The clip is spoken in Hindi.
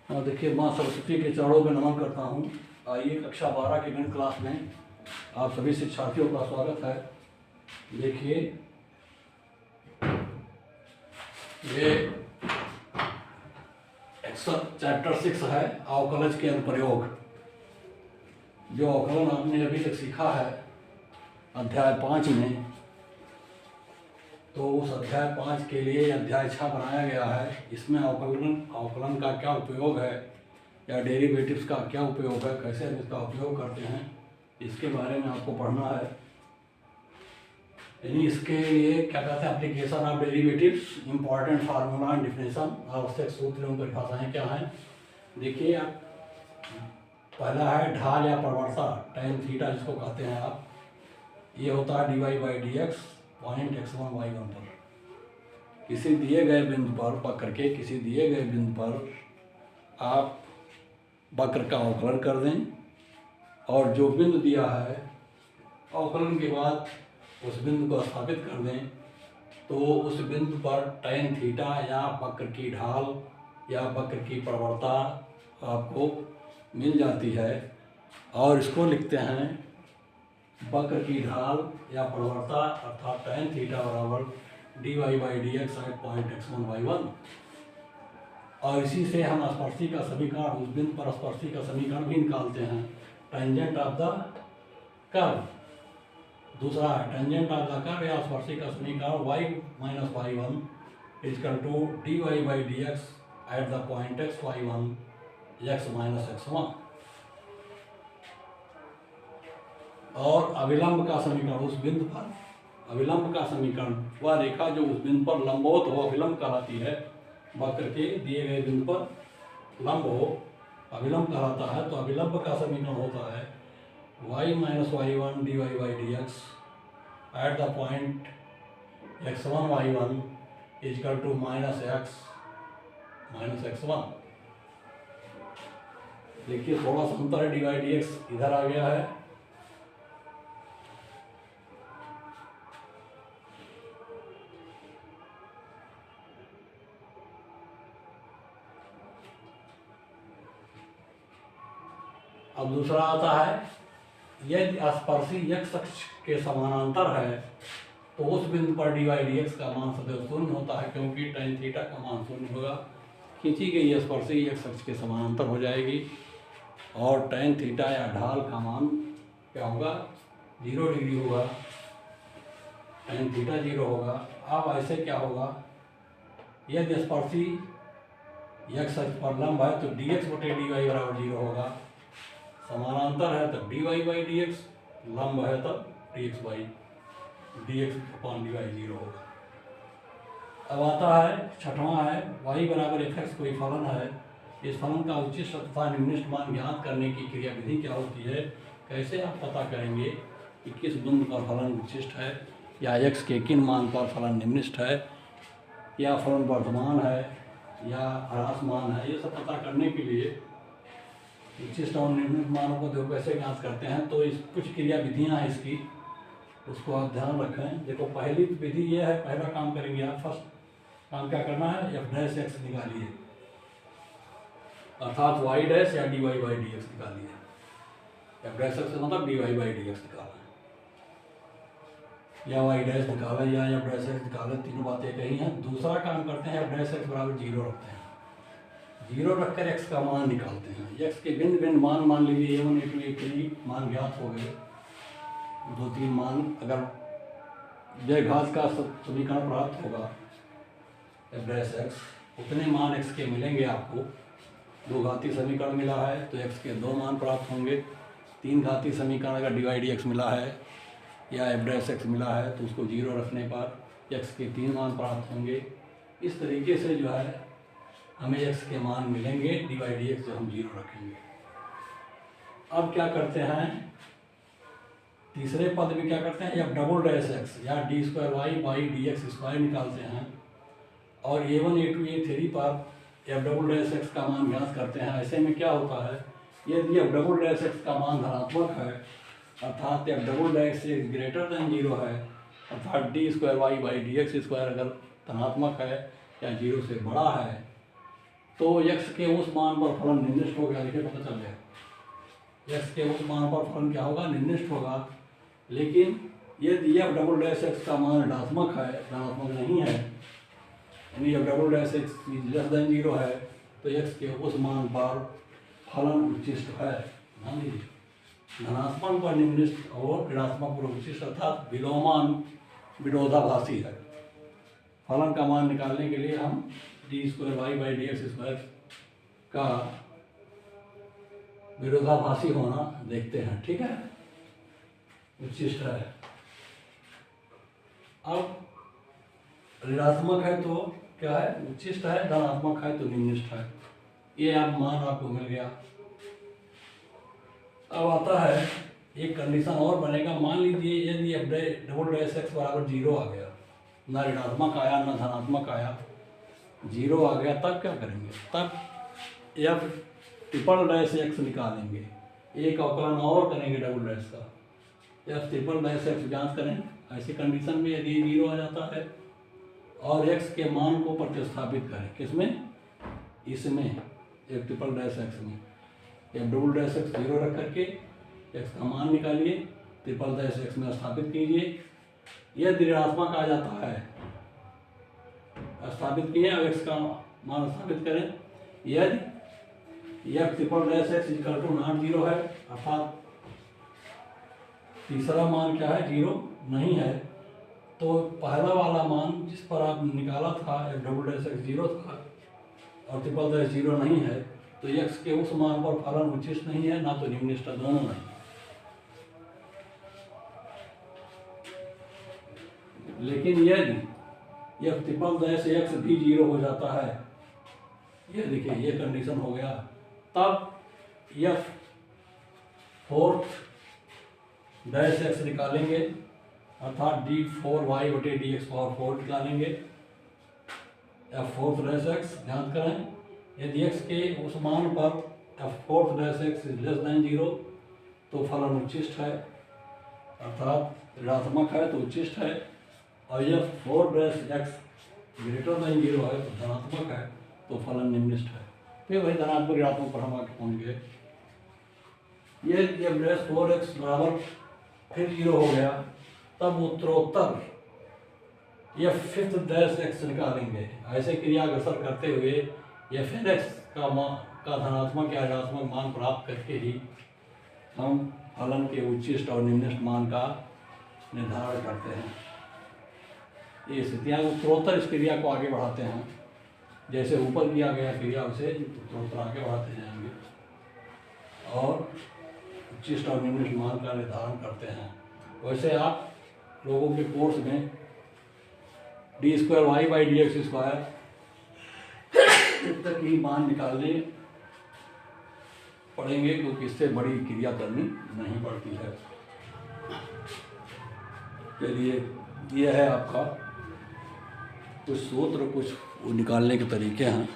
देखिए, माँ सरस्वती के चरणों में नमन करता हूँ। आइए, कक्षा 12 के गणित क्लास में आप सभी शिक्षार्थियों का स्वागत है। देखिए, ये चैप्टर 6 है, अवकलज के अनुप्रयोग। जो अवकलन आपने अभी तक सीखा है अध्याय 5 में, तो उस अध्याय 5 के लिए अध्याय 6 बनाया गया है। इसमें अवकलन का क्या उपयोग है या डेरिवेटिव्स का क्या उपयोग है, कैसे हम इसका उपयोग करते हैं, इसके बारे में आपको पढ़ना है। यानी इसके लिए क्या कहते हैं, application of derivatives, important formula and definition, आवश्यक सूत्र एवं परिभाषाएं क्या हैं। देखिए, आप पहला है ढाल या प्रवणता, tan थीटा जिसको कहते हैं आप। ये होता है dy/dx पॉइंट x1 y1 पर। किसी दिए गए बिंदु पर वक्र के किसी दिए गए बिंदु पर आप वक्र का अवकलन कर दें, और जो बिंदु दिया है अवकलन के बाद उस बिंदु को स्थापित कर दें, तो उस बिंदु पर tan थीटा या वक्र की ढाल या वक्र की प्रवणता आपको मिल जाती है। और इसको लिखते हैं वक्र की ढाल या प्रवणता अर्थात tan थीटा बराबर dy/dx eight point x1 y1। और इसी से हम स्पर्शी का समीकरण, उस बिंदु पर स्पर्शी का समीकरण भी निकालते हैं, टेंजेंट ऑफ द कर्व। दूसरा है टेंजेंट ऑफ द कर्व या स्पर्शी का समीकरण y-y1 equal to dy/dx at the point x y1 x-x1। और अविलंब का समीकरण, उस बिंदु पर अविलंब का समीकरण, वह रेखा जो उस बिंदु पर लंबवत हो अविलंब कहलाती है। वक्र के दिए गए बिंदु पर लंब हो अविलंब कहलाता है। तो अविलंब का समीकरण होता है y-y1 dy/dx at the point x1 y1 equal to -x-x1। देखिए, थोड़ा सा अंतर है, dy/dx इधर आ गया है, अब दूसरा आता है यदि स्पर्शी x अक्ष के समानांतर है तो उस बिंदु पर dy/dx का मान सदैव शून्य होता है, क्योंकि tan थीटा का मान शून्य होगा। खींची गई स्पर्शी x अक्ष के समानांतर हो जाएगी और tan थीटा या ढाल का मान क्या होगा, 0 डिग्री होगा, tan थीटा 0 होगा। अब ऐसे क्या होगा, यदि स्पर्शी x अक्ष पर लंब है तो dx/dy बराबर 0 होगा। समानांतर है तब dy/dx, लंब है तब dx/dy 0 होगा। अब आता है छठवां है y बराबर fx कोई फलन है। इस फलन का उच्चिष्ट तथा निम्निष्ट मान ज्ञात करने की क्रिया विधि क्या होती है। कैसे आप पता करेंगे कि किस बिंदु पर फलन उच्चिष्ट है या x के किन मान पर फलन निम्निष्ट है, या फलन वर्धमान है या ह्रासमान है। ये सब पता करने के लिए उच्चिष्ट और निम्निष्ट मानों को देखो कैसे ज्ञात करते हैं। तो इस कुछ क्रिया विधियाँ हैं इसकी, उसको आप ध्यान रखें। देखो, पहली विधि ये है, पहला काम करेंगे आप, फर्स्ट काम क्या करना है, f'(x) निकालिए, अर्थात y' या dy/dx निकालिए। f'(x) से मतलब dy/dx निकालें या y' निकालें या f'(x) निकालें, तीनों बातें कही हैं। दूसरा काम करते हैं, f'(x) बराबर 0 रखते हैं, 0 रखकर x का मान निकालते हैं। x के भिन्न भिन्न मान लीजिए a1 a2 a3 मान ज्ञात हो गए, 2-3 मान। अगर जय घात का समीकरण प्राप्त होगा f'(x), उतने मान x के मिलेंगे आपको। 2 घातीय समीकरण मिला है तो x के 2 मान प्राप्त होंगे। 3 घातीय समीकरण अगर dy/dx मिला है या f'(x) मिला है तो उसको 0 रखने पर x के 3 मान प्राप्त होंगे। इस तरीके से जो है हमें x के मान मिलेंगे dy/dx जो हम 0 रखेंगे। अब क्या करते हैं, तीसरे पद में क्या करते हैं, f'(x) या d²y/dx² निकालते हैं, और a1 a2 a3 पर f'(x) का मान ज्ञात करते हैं। ऐसे में क्या होता है, यदि f'(x) का मान धनात्मक है अर्थात f'(x) ग्रेटर देन 0 है, अर्थात d²y/dx² अगर धनात्मक है या 0 से बड़ा है, तो x के उस मान पर फलन निर्दिष्ट हो गया। देखिए पता चल गया x के उस मान पर फलन क्या होगा, निर्दिष्ट होगा। लेकिन यदि f डबल डैश x का मान ऋणात्मक है, धनात्मक नहीं है, यानी f double dash x less than 0 है, तो x के उस मान पर फलन उच्चिष्ट है। ध्यान दीजिए, धनात्मक पर निम्नलिखित और ऋणात्मक पर उच्चिष्ट अर्थात विलोमान विरोधाभासी है। फलन का मान निकालने के लिए हम d²y/dx² का विरोधाभासी होना देखते हैं। ठीक है, उच्चिष्ट है। अब ऋणात्मक है तो क्या है, उच्चिष्ट है, धनात्मक है तो निम्निष्ठ है। ये आप मान आपको मिल गया। अब आता है एक कंडीशन और बनेगा। मान लीजिए यदि f डबल डैश x बराबर 0 आ गया, ना ऋणात्मक आया ना धनात्मक आया, 0 आ गया, तब क्या करेंगे, तब f ट्रिपल डैश x निकालेंगे। एक अवकलन और करेंगे डबल डैश का, f ट्रिपल डैश x जांच करें। ऐसी कंडीशन में यदि 0 आ जाता है और x के मान को प्रतिस्थापित करें, किसमें, इसमें एक ट्रिपल डैश x में, f डबल डैश x 0 रख करके x का मान निकालिए, ट्रिपल डैश x में स्थापित कीजिए। यदि ऋणात्मक आ जाता है, स्थापित किए और x का मान स्थापित करें। यदि f triple dash x equal to not 0 है, अर्थात तीसरा मान क्या है, 0 नहीं है, तो पहला वाला मान जिस पर आप निकाला था f डबल डैश x 0 था और ट्रिपल डैश 0 नहीं है, तो x के उस मान पर फलन उच्चिष्ट नहीं है, ना तो निम्निष्ठ, दोनों नहीं। लेकिन यदि f ट्रिपल डैश x भी 0 हो जाता है, ये देखिए ये कंडीशन हो गया, तब f फोर्थ डैश x निकालेंगे, अर्थात d4y/dx⁴ निकालेंगे। f फोर्थ डैश x ध्यान करें, यदि x के उस मान पर f fourth dash x less than 0 तो फलन उच्चिष्ट है, अर्थात ऋणात्मक है तो उच्चिष्ट है। और f fourth dash x greater than 0 है तो धनात्मक है, तो फलन निम्निष्ठ है। फिर वही धनात्मक ऋणात्मक पर हम आगे पहुँच गए। ये f डैश 4x बराबर फिर 0 हो गया, तब उत्तरोत्तर यह फिफ्थ डैश x निकालेंगे। ऐसे क्रिया अग्रसर करते हुए f x का धनात्मक या ऋणात्मक मान प्राप्त करके ही हम फलन के उच्चिष्ट और निम्निष्ठ मान का निर्धारण करते हैं। ये स्थितियाँ उत्तरोत्तर इस क्रिया को आगे बढ़ाते हैं, जैसे ऊपर किया गया क्रिया उसे उत्तरोत्तर आगे बढ़ाते जाएंगे और उच्चिष्ट और निम्निष्ठ मान का निर्धारण करते हैं। वैसे आप लोगों के कोर्स में d²y/dx² तक ही मान निकालने पड़ेंगे, क्योंकि इससे बड़ी क्रिया करनी नहीं पड़ती है। चलिए, यह है आपका कुछ सूत्र, कुछ निकालने के तरीके हैं।